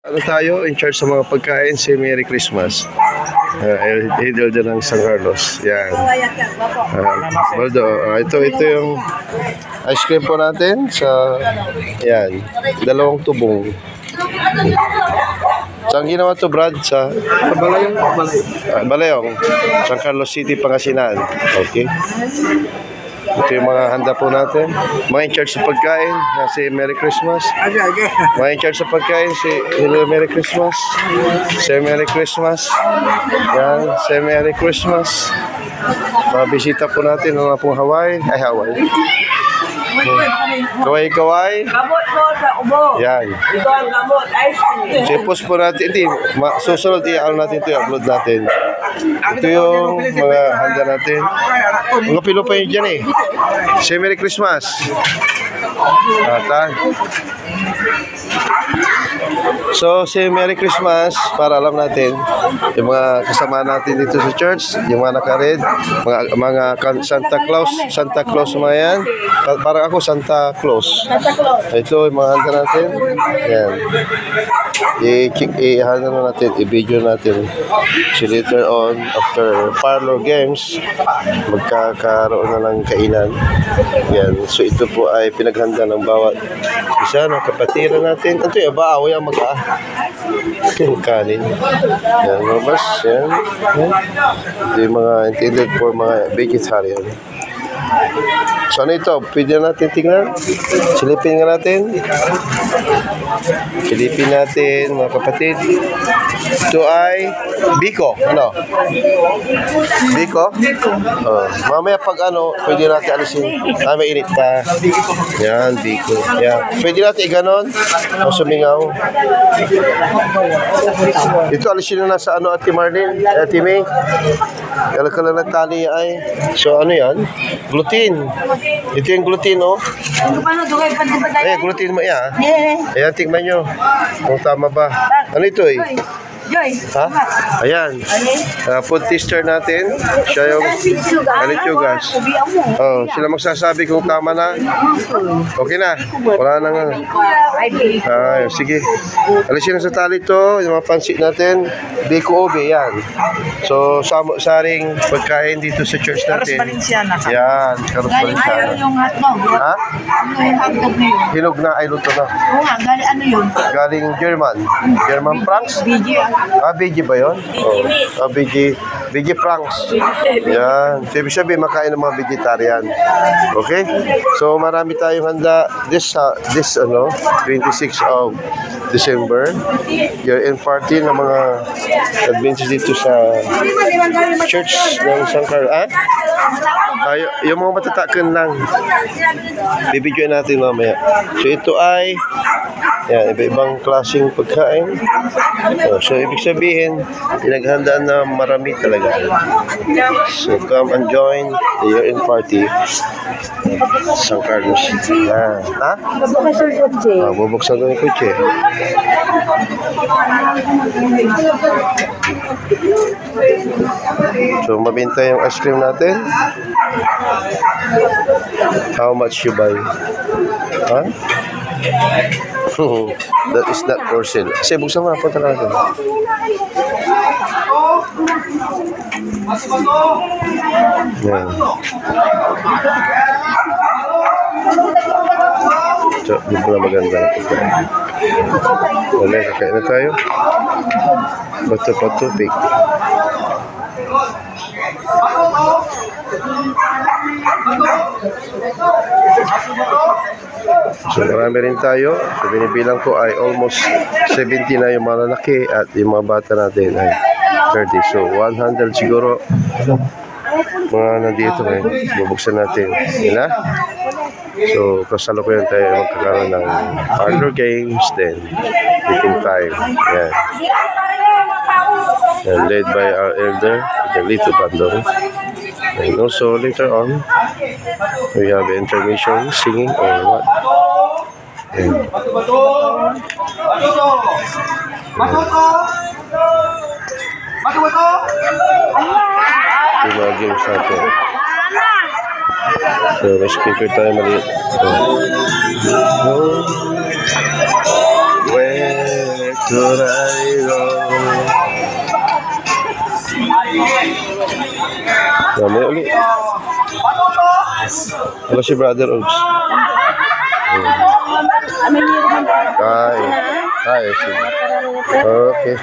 Ano tayo, in charge sa mga pagkain, si Merry Christmas. Idol dyan ng San Carlos. Yan. Baldo, ito yung ice cream po natin sa, yan, 2 tubong. Saan ginawa to, Brad? Sa Balayong, San Carlos City, Pangasinan. Okay. Ito yung mga handa po natin. Mga in charge sa pagkain, si Merry Christmas. Mga in charge sa pagkain, si Hello Merry Christmas. Si Merry Christmas. Yan, si Merry Christmas. Mga bisita po natin, mga pong Hawaii. Ay, Hawaii. Kaway-kaway. Gamot po sa ubo. Yan. Ito ang gamot. Ice cream. I-post po natin. Hindi, susunod i-ano natin ito, i-upload natin. Ito yung mga handa natin. Mga pilo pa yun dyan eh. Say Merry Christmas. Atan. So, say Merry Christmas para alam natin yung mga kasama natin dito sa church, yung mga naka-red, mga Santa Claus mga yan. Parang ako Santa Claus. Ito yung mga handa natin. Yan. I-handa na natin, i-video natin. So later on, after parlor games, magkakaroon na ng kainan. Yan. So ito po ay pinaghanda ng bawat isa ng kapatiran natin. Ito yung baaw yung yung kanin. Yan, mga bas. Yan. Ito yung mga intended for mga vegetarian. So ano ito? Pwede natin tingnan. Silipin nga natin. Silipin natin, mga kapatid. Ito ay biko. Ano? Biko? Oh. Mamaya pag ano, pwede natin alisin. May init pa. Yan, biko. Yan. Pwede natin i-ganon. O sumingaw. Ito alisin na sa ano, Ate Marlene, Ate May. Kala na tali ay. So ano yan? Gluten. Ito yung gluten, oh. Ay, gluten mo yan. Ayan, tingnan nyo. Kung tama ba. Ano ito eh? Ha? Ayan. Food tester natin. Siya yung alitugas. Oh, sila magsasabi kung tama na. Okay na. Wala na nga. Ay, sige. Alisin na sa tali ito. Yung mga pansit natin. Biko Obe, yan. So, saring pagkain dito sa church natin. Karos Valenciana. Yan. Karos Valenciana. Yung hotdog. Ha? Yung hotdog na yun. Hinog na. Ay, luto na. Oo nga, galing ano yun? Galing German. German Franks. BG. BG ba yun? Oh. BG Franks. Yan. So, ibig sabihin, makain ng mga vegetarian. Okay? So, marami tayong handa this 26 of December. Year-end party ng mga Adventist dito sa church ng San Carlos. Yung mga matatakan lang. Bibidyoin natin mamaya. So, ito ay yan, iba-ibang klaseng pagkain. So, ibig sabihin, pinaghandaan na marami talaga. So, come and join the year-end party San Carlos. Yan. Ha? Bubuksan doon yung kutsi. So, mabinta yung ice cream natin. How much you buy? Ha? That is not for sale. Kasi buksan mo na po talaga. Yan. So, di ba maganda na po. Wala, kakain na tayo. Bato-bato, big. So marami rin tayo. So binibilang ko ay almost 70 na yung mga lalaki at yung mga bata natin ay 30. So 100 siguro mga nandito ngayon. Bubuksan natin. Yun na. So kasalukuyan tayo magkakaroon ng parlor games, then eating time. Yan. And led by our elder, Lito Bandong. And also later on, we have intermission, singing or what. And, yung mga games natin. So, may speaker tayo maliit. So, where Turayro. Mamaya ulit. Ano si Brother Ogs? Ay. Ay, sige. Okay.